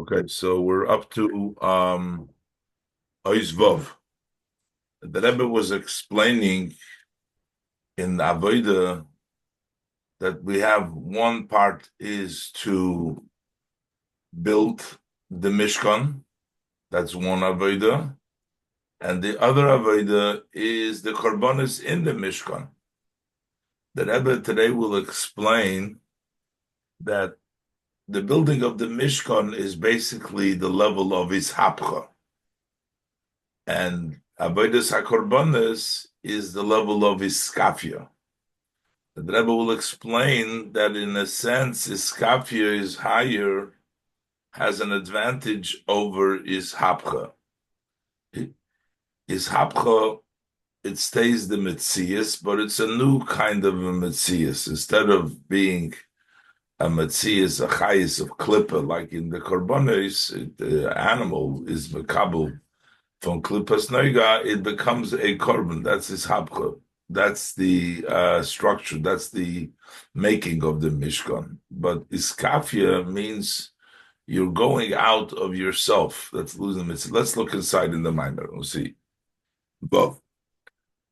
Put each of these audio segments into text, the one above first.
Okay, so we're up to Ois Vov. The Rebbe was explaining in Avodah that we have one part is to build the Mishkan. That's one Avodah. And the other Avodah is the Korbanos in the Mishkan. The Rebbe today will explain that the building of the Mishkan is basically the level of Ishapcha. And Avodas HaKorbanos is the level of Iskafia. The Rebbe will explain that in a sense, Iskafia is higher, has an advantage over Ishapcha. Ishapcha, it stays the Metzias, but it's a new kind of a Metzias. Instead of being a Metzias, a Chayis of Klippa, like in the Korbanos, the animal is Mekabel from Klippas Noiga, it becomes a korban. That's his hapcha. That's the structure. That's the making of the Mishkan. But iskafia means you're going out of yourself. That's losing it. Let's look inside in the Maimer. We'll see. Both.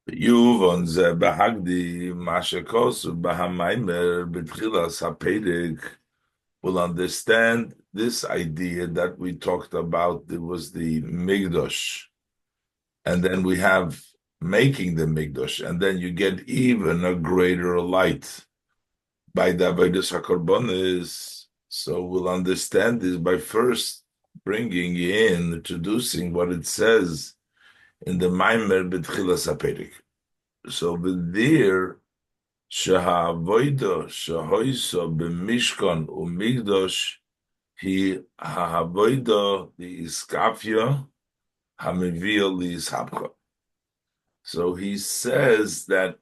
Yuvon ze behagdi mashekos bahamaimer betchilas hapedek will understand this idea that we talked about. There was the Migdosh, and then we have making the Migdosh, and then you get even a greater light by the Avodas HaKorbanos. So we'll understand this by first bringing in, introducing what it says in the Maimer B'tchilas HaPerik. So there, Sheha'avoida shehoiso b'mishkan u'migdosh he ha'avoida the iskafia hamivia li'ishapcha. So he says that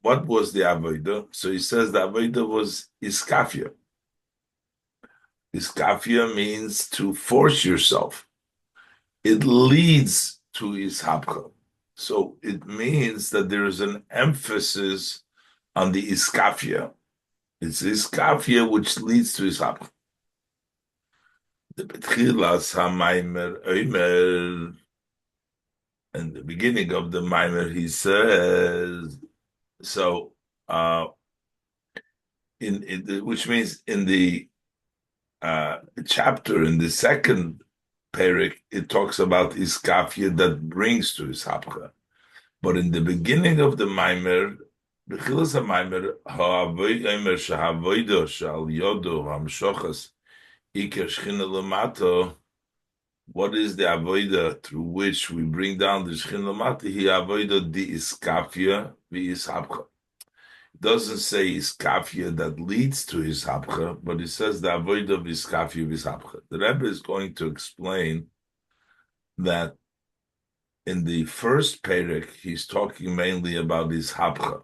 what was the avoida? So he says the avoida was iskafia. Iskafia means to force yourself. It leads to ishapcha. So it means that there is an emphasis on the iskafia. It's iskafia which leads to ishapcha. The betchilas hamaimer oimer, in the beginning of the maimer, he says, so which means in the chapter, in the second parak, it talks about iskafia that brings to ishapcha. But in the beginning of the maimer, betchilas hamaimer ha'avoimer shehavoido shal yodo hamshochas iker shchina lamato. What is the avoida through which we bring down the shchina lamato? He avoida di iskafia vi ishapcha. It doesn't say iskafia that leads to ishapcha, but it says the avoida of iskafia vi ishapcha. The Rebbe is going to explain that in the first perek, he's talking mainly about ishapcha,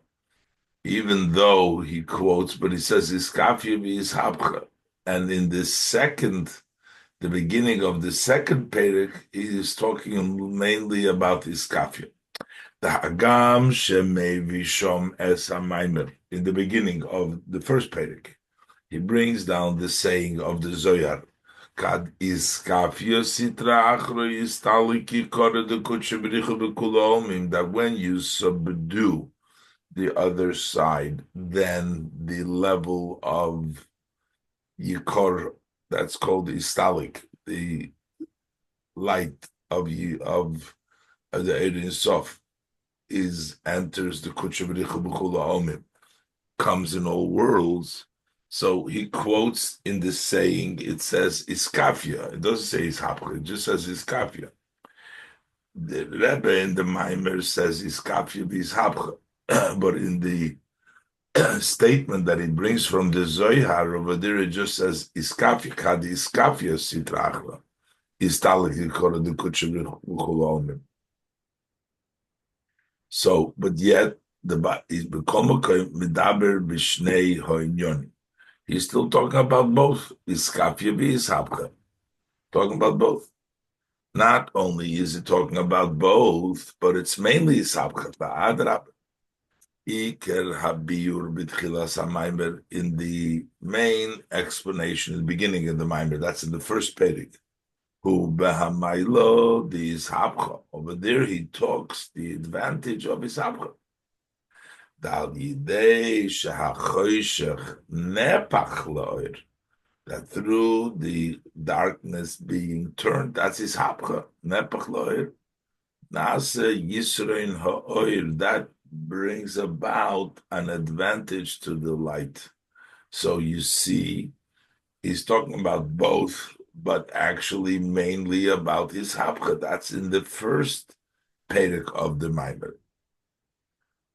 even though he quotes, but he says iskafia vi ishapcha. And in the beginning of the second perek, he is talking mainly about iskafia. The Hagam Shemei Vishom Es HaMaimer. In the beginning of the first perek, he brings down the saying of the Zohar. Kad iskafia sitra achro yistaliki kore de kutshebrichu b'kulomim, that when you subdue the other side, then the level of Yikor, that's called istalik, the light of the Ein Sof, enters the Kutshavricha B'chula Omim, comes in all worlds. So he quotes in this saying, it says iskafia. It doesn't say ishapcha, it just says iskafia. The Rebbe in the Maimer says iskafia v'ishapcha, but in the statement that he brings from the Zohar over there, it just says iskafia, kad iskafia sitrachla, istalik yikora de kutshavricha B'chula Omim. So, but yet he's still talking about both. Talking about both. Not only is it talking about both, but it's mainly ishapcha. Iker Habiur B'tchilas HaMaimer, in the main explanation, in the beginning of the Maimer, that's in the first pedic. Who Behamaylo, the Ishapcha. Over there he talks the advantage of Ishapcha. Dal Yidei Shehachoshech Nepach Loir, that through the darkness being turned, that's Ishapcha, Nepach Loir. Nase Yisrein Ha'oir, that brings about an advantage to the light. So you see, he's talking about both, but actually mainly about his hapcha. That's in the first Perek of the Maimer.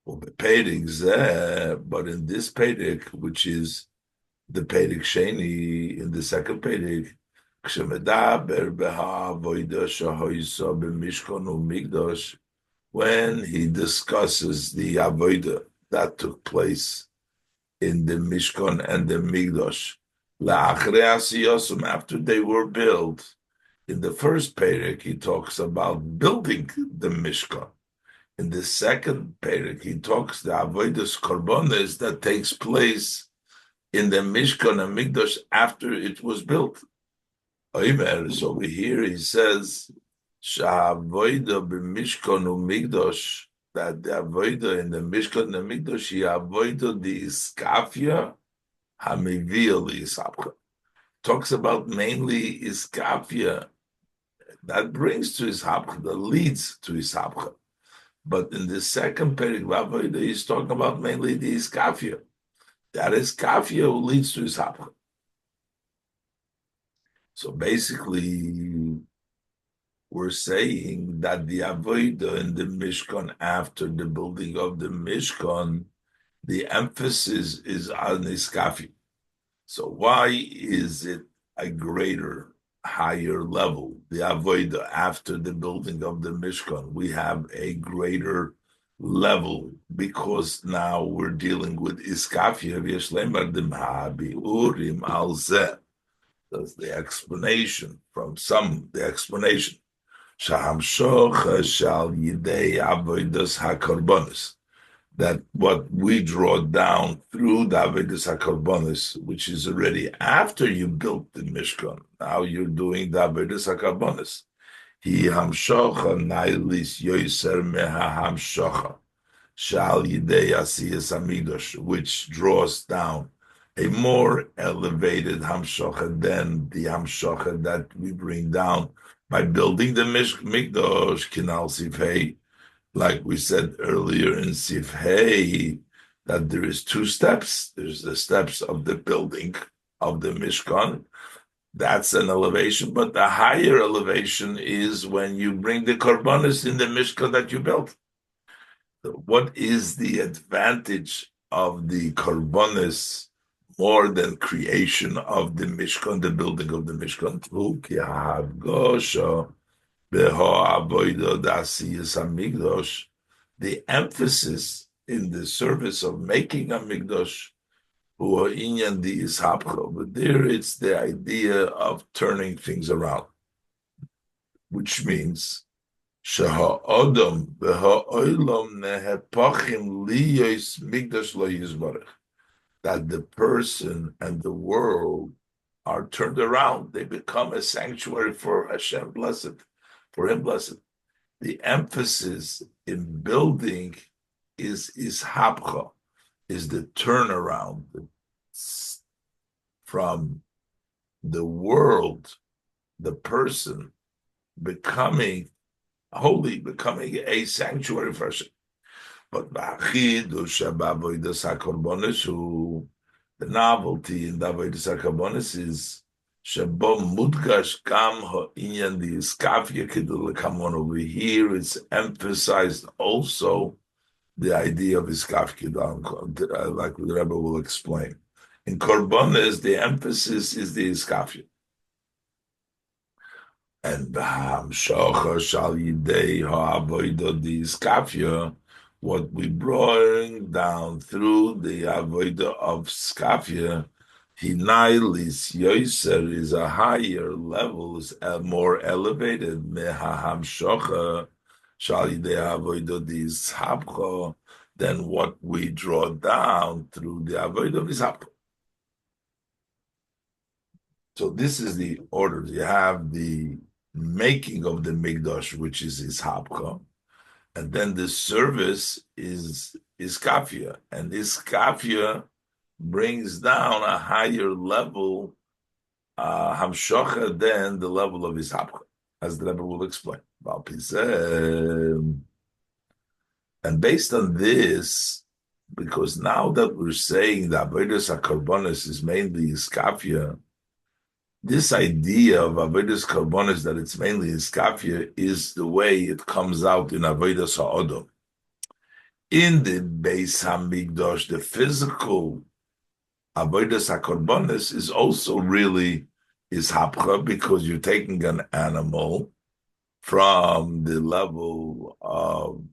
But in this Perek, which is the Perek Sheni, in the second Perek, when he discusses the avodah that took place in the Mishkan and the Migdosh, after they were built. In the first Perek, he talks about building the Mishkan. In the second Perek, he talks the avodas korbanos that takes place in the Mishkan and Migdosh after it was built. So over here he says, Sha'avoida b'Mishkan u'Migdosh, that the avoida in the Mishkan and Migdosh, he avoida the iskafia hamivia li'isapcha. Talks about mainly iskafia that brings to ishapcha, that leads to ishapcha. But in the second Perek Avoida, he's talking about mainly the iskafia. That iskafia who leads to ishapcha. So basically, we're saying that the avoida in the Mishkan after the building of the Mishkan, the emphasis is on iskafia. So why is it a greater, higher level? The avodah after the building of the Mishkan, we have a greater level because now we're dealing with iskafia v'yeshlemar demhabi urim al zeh. That's the explanation from some. The explanation shahamshocha shal yidei avodas hakorbanos, that what we draw down through the avodas hakorbanos, which is already after you built the Mishkan. Now you're doing the avodas hakorbanos. He hamshocha nailis yoiser meha hamshocha shal yidei asiyas hamigdosh, which draws down a more elevated hamshocha than the hamshocha that we bring down by building the Mikdosh kinal sifhei. Like we said earlier in Sifhei, that there is two steps. There's the steps of the building of the Mishkan. That's an elevation, but the higher elevation is when you bring the korbanos in the Mishkan that you built. So what is the advantage of the korbanos more than creation of the Mishkan, the building of the Mishkan? The emphasis in the service of making a mikdash, but there it's the idea of turning things around, which means that the person and the world are turned around. They become a sanctuary for Hashem blessed, for Him blessed. The emphasis in building is hapcha, is the turnaround from the world, the person becoming holy, becoming a sanctuary for Hashem. But the novelty in the avodas hakorbanos is Shabo mudgash kam ha'inyan the iskafia kidul kamon. Over here, it's emphasized also the idea of iskafia, like the Rebbe will explain. In korbanos, the emphasis is the iskafia. And b'ham shocha shal yidei ha'avodah the iskafia, what we bring down through the avodah of skafia, Hinailis Yoiser is a higher level, is more elevated. Mehaham Shocha Shalide Avodah Dis Habcha, than what we draw down through the avoid of Ishapcha. So this is the order. You have the making of the Mikdash, which is Ishapcha, and then the service is Iskafia, and Iskafia brings down a higher level Hamshocha than the level of Ishapcha, as the Rebbe will explain. And based on this, because now that we're saying that Avodas HaKarbonis is mainly Iskafia, this idea of Avodas Karbonis that it's mainly Iskafia is the way it comes out in Avodas HaOdom. In the Beis HaMikdash, the physical Avodas HaKarbonis is also really Ishapcha, because you're taking an animal from the level of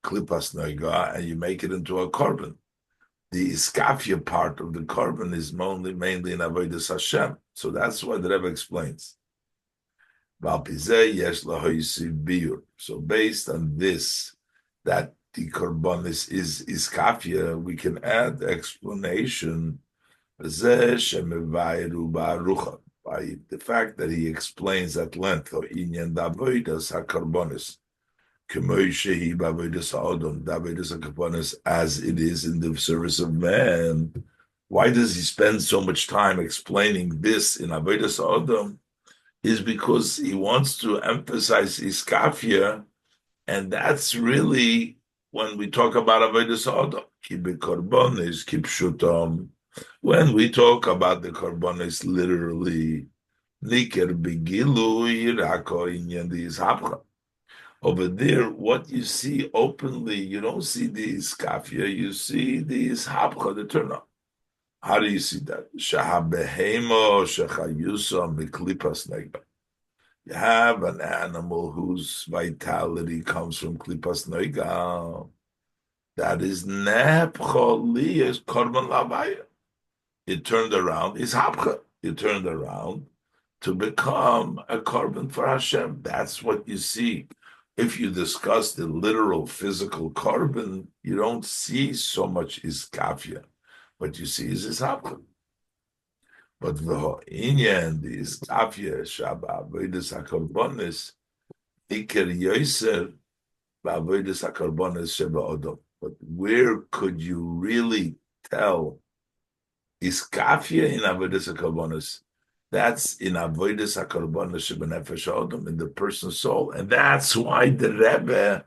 Klipas Noiga and you make it into a korban. The Iskafia part of the korban is mainly in Avodas Hashem. So that's what the Rebbe explains. So based on this, that the korbanis is Iskafia, we can add the explanation by the fact that he explains at length as it is in the service of man. Why does he spend so much time explaining this in Avodas Adam? Is because he wants to emphasize Iskafia, and that's really when we talk about Avodas Adam. When we talk about the korbanis, literally, Niker Begilu Yirako Inyan the Ishapcha. Over there, what you see openly, you don't see the iskafia, you see the ishapcha, the turn up. How do you see that? Shahabehemo shechayusa miklipas nega. You have an animal whose vitality comes from klipas nega. That is nepcholi, is korban lavaya. It turned around, ishapcha. It turned around to become a korban for Hashem. That's what you see. If you discuss the literal physical korban, you don't see so much iskafia. What you see is ishapcha. But the inyan, the iskafia, shaba, avodas hakorbanis, iker yoser, avodas hakorbanis sheba odom. But where could you really tell iskafia in avodas hakorbanis? That's in avodas hakorbanos shebenefesh ha'odom, in the person's soul, and that's why the Rebbe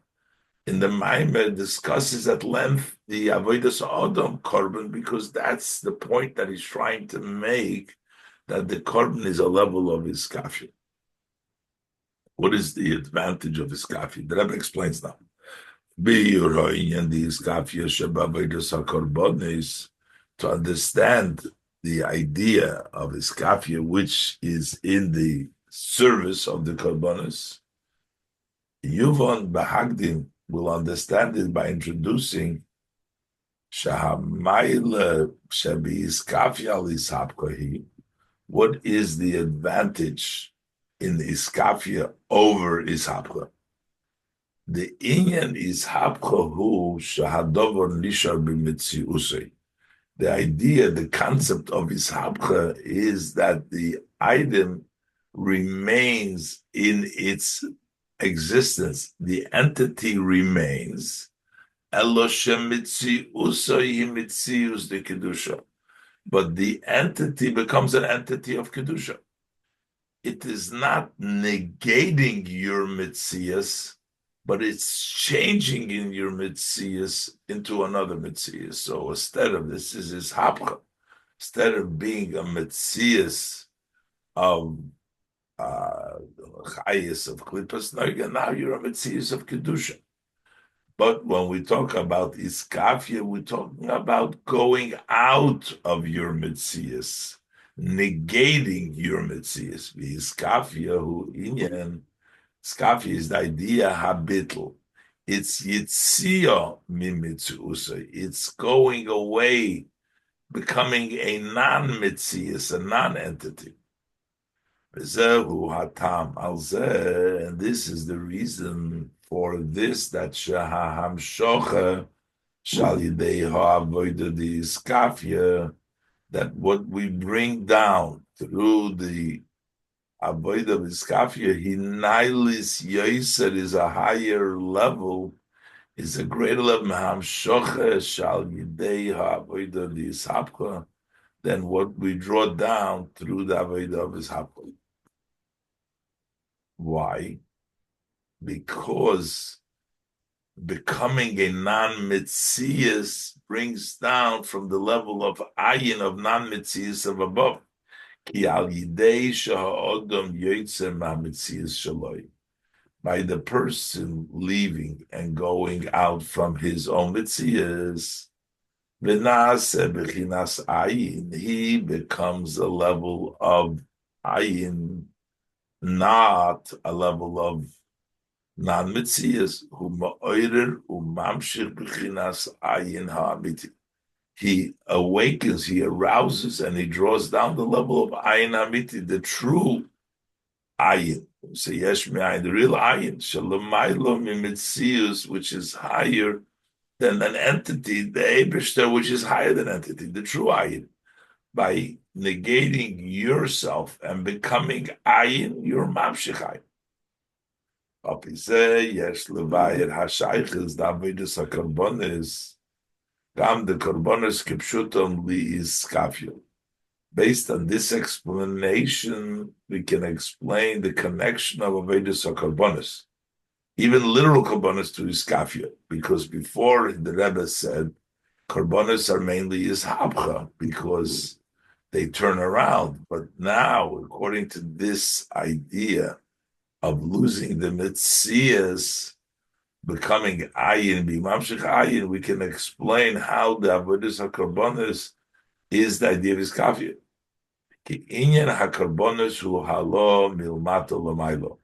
in the Maimer discusses at length the avodas ha'odom korban, because that's the point that he's trying to make, that the korban is a level of iskafia. What is the advantage of iskafia? The Rebbe explains now. And the iskafia shebavodas hakorbanos, to understand the idea of iskafia, which is in the service of the korbanos. Yuvon Bahagdim will understand it by introducing Shahamayla Shabi Iskafia Lisapkahi. What is the advantage in the iskafia over ishapcha? The inyan ishapcha hu shahadover nishar b'mitziusei. The idea, the concept of ishapcha is that the item remains in its existence. The entity remains. But the entity becomes an entity of kedusha. It is not negating your mitzias, but it's changing in your mitzias into another mitzias. So instead of this is hapcha, instead of being a mitzias of chayis of klipas noga, now you're a mitzias of kedusha. But when we talk about iskafia, we're talking about going out of your mitzias, negating your mitzias. The iskafia hu inyan. Iskafia is the idea habitl. It's yitzia mimitzusa. It's going away, becoming a non-mitzias, a non-entity. And this is the reason for this that Shahamshocha Shal Yidei Ha'avodah the Iskafia, that what we bring down through the Avodah of Iskafia, Hinailis Yoser is a higher level, is a greater level, Hamshocha Shal Yidei Ha'avodah the Ishapcha, than what we draw down through the Avodah of Ishapcha. Why? Because becoming a non-mitzias brings down from the level of ayin of non-mitzias of above. Ki al yidei sha'odom yotzeh ma'mitzias shaloi. By the person leaving and going out from his own mitzias, v'naseh b'chinas ayin, he becomes a level of ayin, not a level of non-mitzias, who ma'oirer u'mamshich b'chinas ayin ha'amiti. He awakens, he arouses, and he draws down the level of ayin ha'amiti, the true ayin. So yesh me'ayin, the real ayin, shalamaylo mimitzius, which is higher than an entity, the Eibishter, which is higher than entity, the true ayin. By negating yourself and becoming ayin, you're mamshich ayin. Based on this explanation, we can explain the connection of Avedis HaKarbonis, even literal Karbonis to Iskafia, because before the Rebbe said Karbonis are mainly Ishapcha, because they turn around. But now, according to this idea of losing the mitzias, becoming ayin, b'mamshich ayin, we can explain how the avodas hakarbonis is the idea of iskafia. Ki inyan hakarbonis hu halo milmato l'maylo.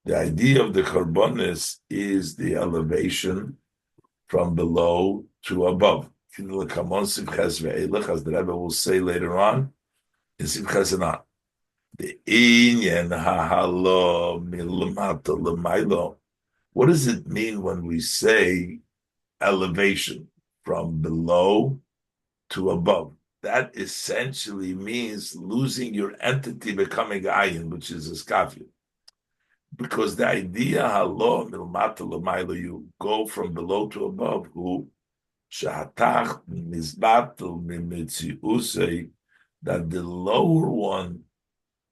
The idea of the karbonis is the elevation from below to above. As the Rebbe will say later on, in Simchas Anan. The inyan hahalo milmato l'maylo. What does it mean when we say elevation from below to above? That essentially means losing your entity, becoming ayin, which is a skafia. Because the idea halo milmato l'maylo, you go from below to above, who shahatach mizbatel mimitziusei, that the lower one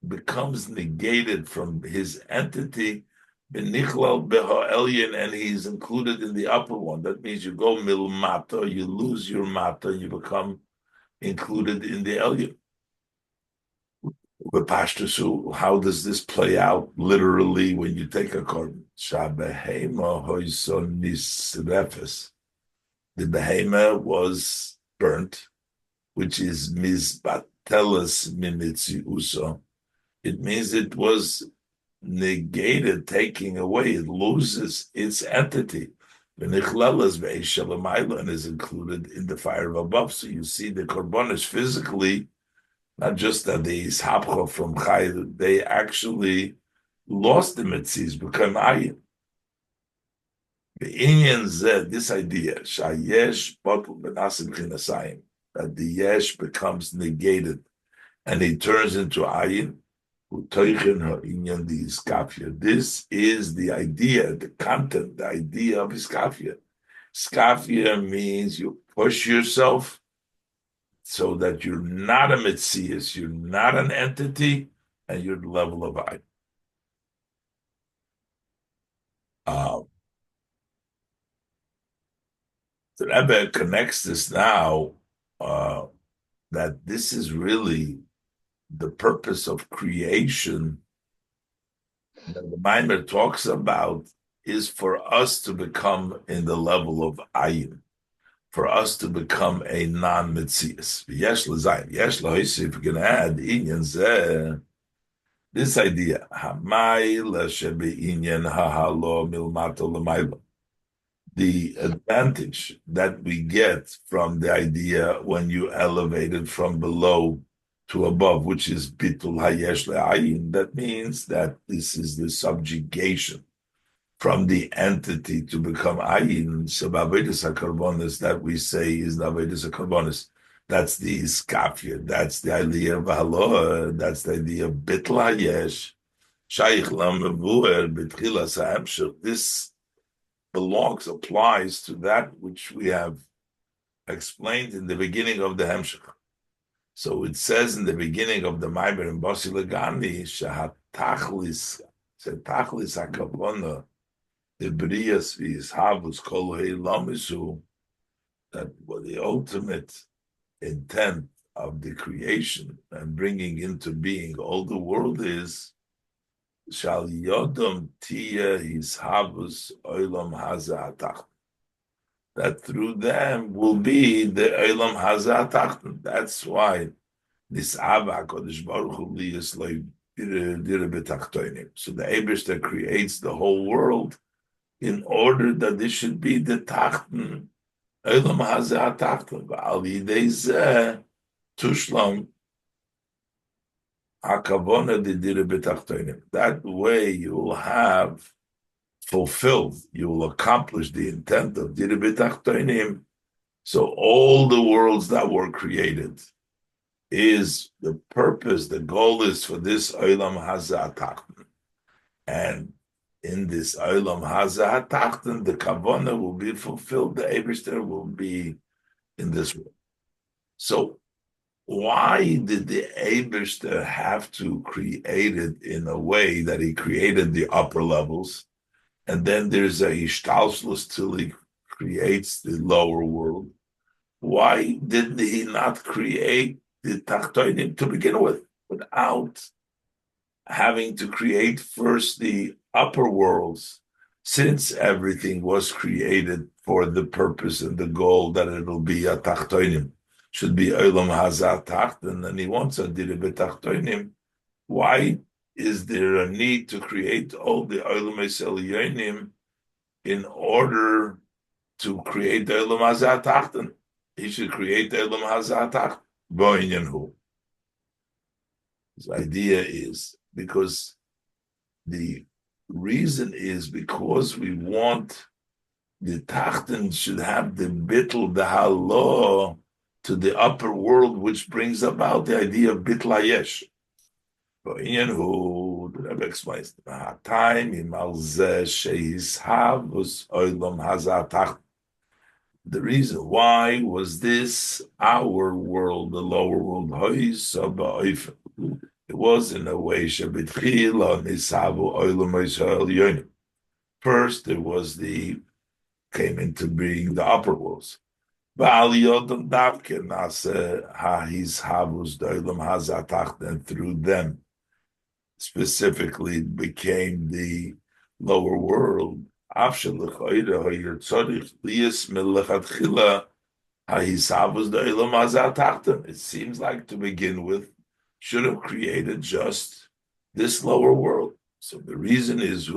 becomes negated from his entity, b'nichlal beha elyon, and he's included in the upper one. That means you go milmata, you lose your mata, you become included in the elyon. B'pashtusu, how does this play out literally when you take a korban? Shabehema hoison nisrefes. The behema was burnt, which is mizbateles mimitzi uso. It means it was negated, taking away. It loses its entity. And is included in the fire of above. So you see the korbanos physically, not just that they ishapcha from chay, they actually lost the mitzvahs, become ayin. The Indian said this idea, shayesh batul benasim chinasayim, that the yesh becomes negated and he turns into ayin. This is the idea, the content, the idea of iskafia. Iskafia means you push yourself so that you're not a mitzias, you're not an entity, and you're the level of I. The Rebbe connects this now, that this is really the purpose of creation that the Maimer talks about, is for us to become in the level of ayin, for us to become a non-mitzias. Yesh l'zayim, yesh l'hoisi, if we're going to add inyan zeh, this idea, hamayla shebe inyan hahalo milmato l'maylo, the advantage that we get from the idea when you elevate it from below to above, which is bitul hayesh le'ayin, that means that this is the subjugation from the entity to become ayin. So Avodas HaKarbonis that we say is the Avodas HaKarbonis. That's the iskafia. That's the idea of haloah. That's the idea of bitl hayesh. Shaykh lamavuer betchilas ha'emshech. This applies to that which we have explained in the beginning of the hemshech. So it says in the beginning of the Maimer in Basi Legani, Shahatachlis HaKavona, the Brias V'Yishavus Kol Heilamisu, that what the ultimate intent of the creation and bringing into being all the world is Shal Yodom Tia Yishavus Olam Hazatach. That through them will be the Olam Hazatach. That's why this Abba Kodesh Baruch Hu is like so the Eibush that creates the whole world in order that this should be the Tachten. Olam Hazeh Tachten. V'al Yidei Zeh Tushlam HaKavona Didire B'Tachtonim. That way you will have fulfilled, you will accomplish the intent of Dire B'Tachtonim. So all the worlds that were created is the purpose, the goal is for this Olam Hazeh Tachten. And in this Olam Hazeh Tachten, the Kavana will be fulfilled, the Eibishter will be in this world. So why did the Eibishter have to create it in a way that he created the upper levels, and then there's a Hishtalshlus till he creates the lower world? Why did he not create the Tachtonim to begin with, without having to create first the upper worlds, since everything was created for the purpose and the goal that it'll be a Tachtonim, should be Olam Hazeh Tachten, and he wants a Dire B'Tachtonim. Why is there a need to create all the Olam Elyonim in order to create the Olam Hazeh Tachten? He should create the Olam Hazeh Tachten. His idea is because the reason is because we want the Tachten should have the bittul, the halo to the upper world, which brings about the idea of bitl hayesh. The Rebbe explains, the reason why was this our world, the lower world. It was in a way first there was came into being the upper worlds. And through them specifically became the lower world. It seems like to begin with should have created just this lower world. So the reason is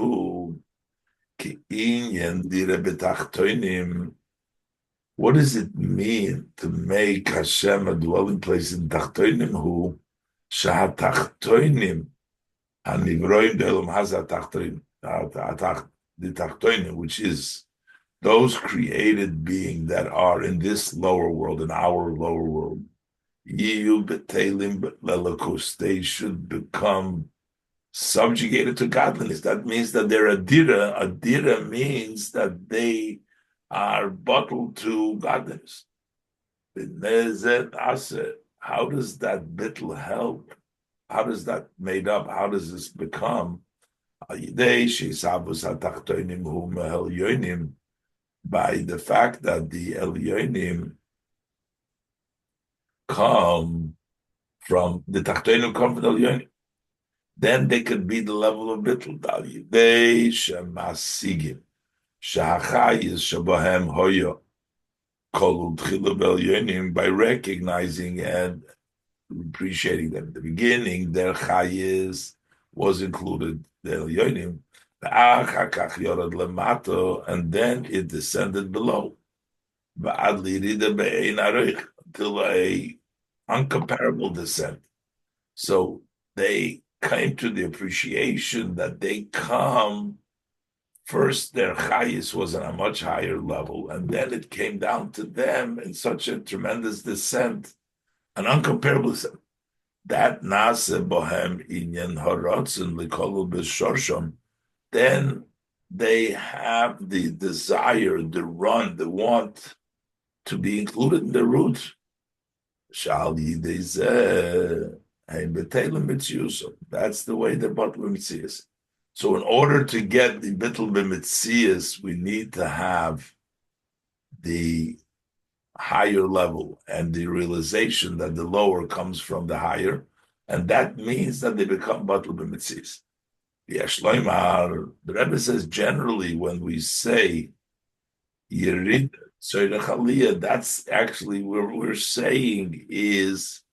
what does it mean to make Hashem a dwelling place in Tachtonim? Who Shahatachtonim Hanivroim De'elam Hazeh Tachtonim, the Tachtonim, which is those created beings that are in this lower world, in our lower world. Yiyu Betelim Lelakus, they should become subjugated to godliness. That means that they're a dira. A dira means that they are bottled to godliness. How does that bitl help? How does that made up? How does this become? By the fact that the Elyonim come from the Tachtonim, come from the Elyonim, then they could be the level of bitl. They shemasigim. By recognizing and appreciating them. In the beginning, their chayis was included, the Elyonim, and then it descended below until a uncomparable descent. So they came to the appreciation that they come First, their chayis was on a much higher level, and then it came down to them in such a tremendous descent, an uncomparable descent. That nase bohem inyan haratzin likolu b'shorsham. Then they have the desire, the run, the want to be included in the root. Shal yidei that's the way the Batel B'Mitzias. So in order to get the Batel B'Mitzias, we need to have the higher level and the realization that the lower comes from the higher, and that means that they become Batel B'Mitzias. The Rebbe says generally when we say Yerid Tzorech, that's actually what we're saying is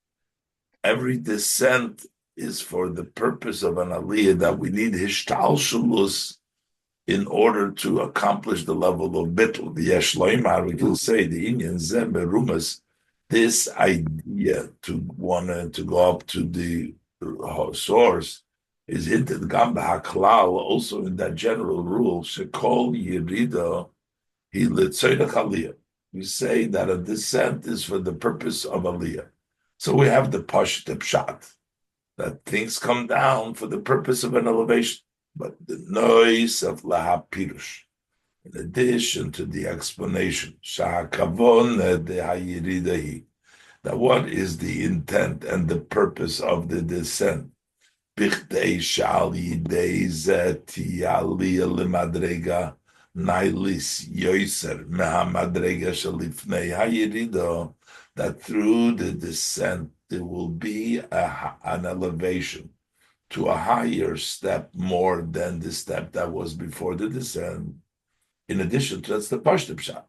every descent is for the purpose of an aliyah, that we need hishtalshalus in order to accomplish the level of bittul. The yeshloimar, we can say the inyan zeh berumas, this idea to want to go up to the source is hinted gam b'haklal, also in that general rule shekol yirida hi litzorech aliyah. We say that a descent is for the purpose of aliyah. So we have the Pashut Pshat, that things come down for the purpose of an elevation. But the noise of Laha Pirush, in addition to the explanation, Shahakavon de Hayiridahi, that what is the intent and the purpose of the descent? Bichdei Shal Yidei Zeti Aliyah Lemadrega Nailis Yoiser Meha Madrega Shalifnei Hayiridah, that through the descent there will be an elevation to a higher step more than the step that was before the descent. In addition to that's the Pashut Pshat.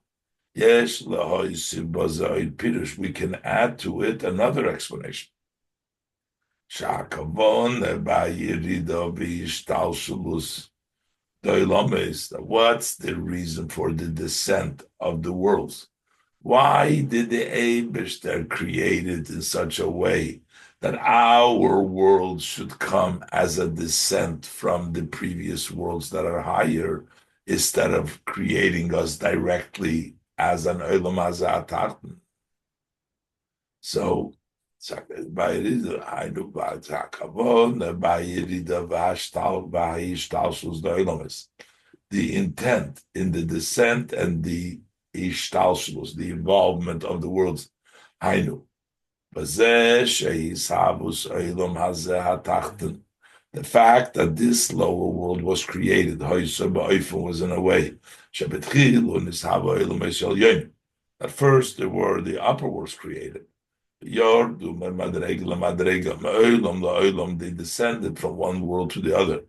Yes, Pirush, we can add to it another explanation. What's the reason for the descent of the worlds? Why did the Eibishter create it in such a way that our world should come as a descent from the previous worlds that are higher, instead of creating us directly as an Olam Hazeh? So, the intent in the descent and the ishtalshlus, the involvement of the worlds, Hainu. The fact that this lower world was created, was in a way, at first there were the upper worlds created. They descended from one world to the other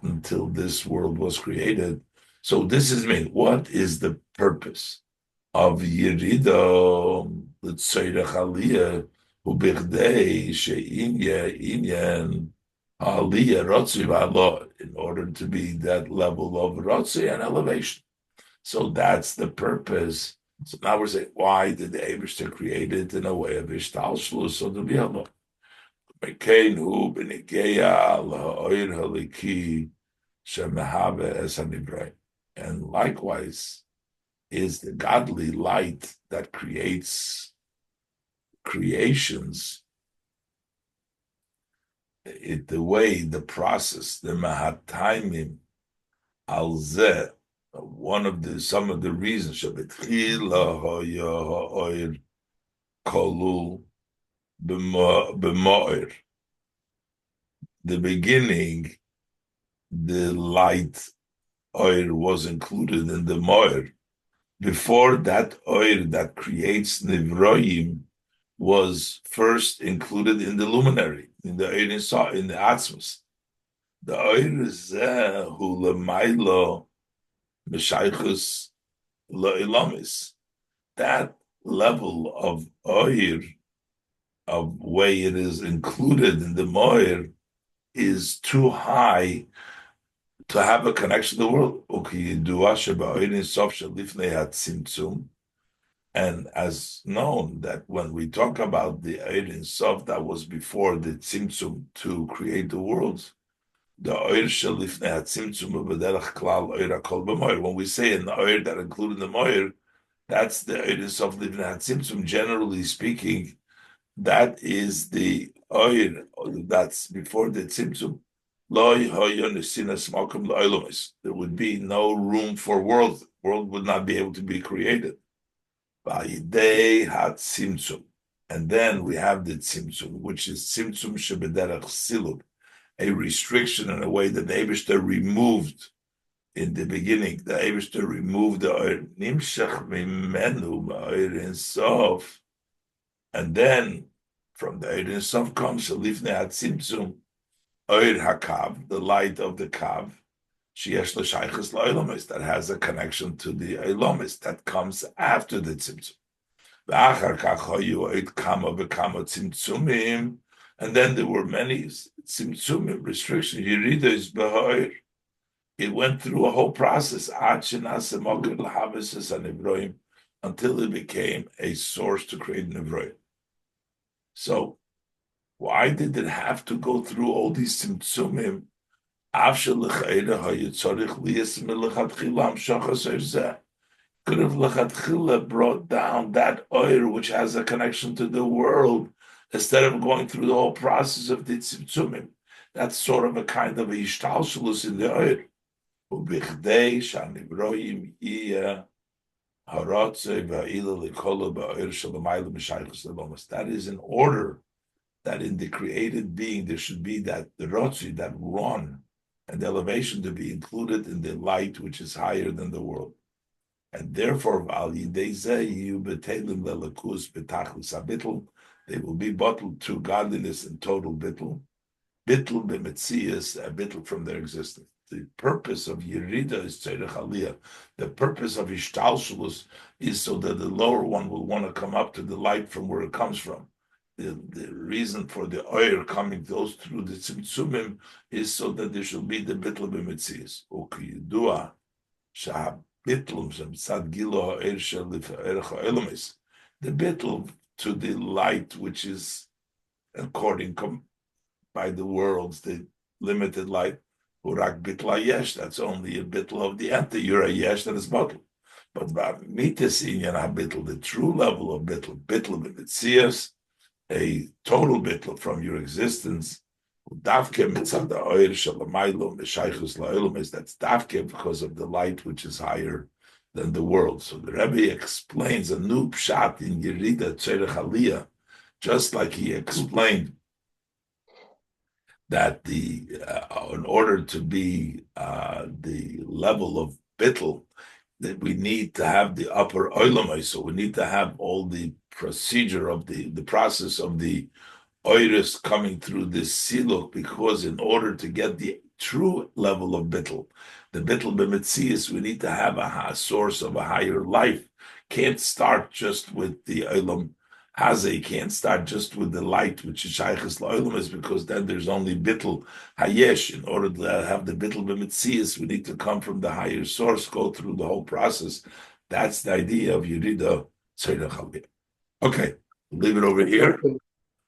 until this world was created. So this is me. What is the purpose of Yerida L'Tzorech Aliyah Ubichdei She'inyan Aliyah Rotzi V'Alo, in order to be that level of Rotzi and elevation. So that's the purpose. So now we're saying, why did the Eibishter create it in a way of Ishtalshlus, so to be alone? And likewise is the godly light that creates creations. The way, the process, the mahataimim alzeh, some of the reasons kolul b'mo'ir. The beginning, the light oil was included in the mo'ir. Before that oil that creates nivroim was first included in the luminary, in the oil in the atzmus. The oil is hu lemailo meshaychus lo'ilamis. That level of oil, of way it is included in the mo'ir, is too high to have a connection to the world. And as known that when we talk about the Ein Sof that was before the Tzimtzum to create the worlds, The oir shelifnei hatzimtzum b'derech klal oir hakol b'moir. When we say in the oir that included the moir, that's the oiris of lifnei hatzimtzum. Generally speaking, that is the oir that's before the tzimtzum. Loi hoyon esinas makom lo'olomis. There would be no room for world. World would not be able to be created. Vayidei hatzimtzum. And then we have the tzimtzum, which is tzimtzum shebederach silub, a restriction in a way that the Eibishter removed in the beginning. The Eibishter removed the oir nimshach mimenu ba'oir insof, and then from the oir insof comes shalifnei hatzimtzum oir hakav, the light of the kav, sheyesh l'shaychus la'olamis, that has a connection to the olamis that comes after the tzimtzum. And then there were many tzimtzumim, restrictions. Yerida is behoir. It went through a whole process until it became a source to create nevroim. So, why did it have to go through all these tzimtzumim? Could have lechatchila brought down that oil which has a connection to the world instead of going through the whole process of the tzimtzumim. That's sort of a kind of a ishtalshalus in the oil. Ubichdei shanivroim iya harotze va'ila likola ba'oil shalamayla b'shaychus lelomas. That is in order that in the created being there should be that the rotzi, that run, and the elevation to be included in the light which is higher than the world. And therefore, they will be bottled to godliness and total bittul. Bittul b'metzias, a bittul from their existence. The purpose of Yerida is tzedek aliyah. The purpose of ishtalshalus is so that the lower one will want to come up to the light from where it comes from. The reason for the oil coming goes through the tzimtzumim is so that there shall be the bittul b'metzias. Ukiyudua shahab. The bittul to the light which is according by the worlds, the limited light. Urak bitla yesh, that's only a bittul of the enter. You're a yesh that is bottled. But mitis inyan habittul, the true level of bittul b'mitzias, a total bittul from your existence. Davke mitzad ha'oir shalamaylo meshaychus la'olam, that's davke because of the light which is higher than the world. So the Rebbe explains a new pshat in Yerida tzedek aliyah, just like he explained that in order to be the level of bittul, that we need to have the upper olamai, so we need to have all the procedure of the process of the oiris coming through this siluk, because in order to get the true level of bittul, the bittul b'metzias, we need to have a source of a higher life. Can't start just with the olam hazeh, can't start just with the light which is shaychus la'olam, is because then there's only bittul hayesh. In order to have the bittul b'metzias, we need to come from the higher source, go through the whole process. That's the idea of Yerida tzedek aliyah. Okay, leave it over here.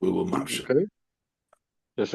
We will match. Okay. Yes,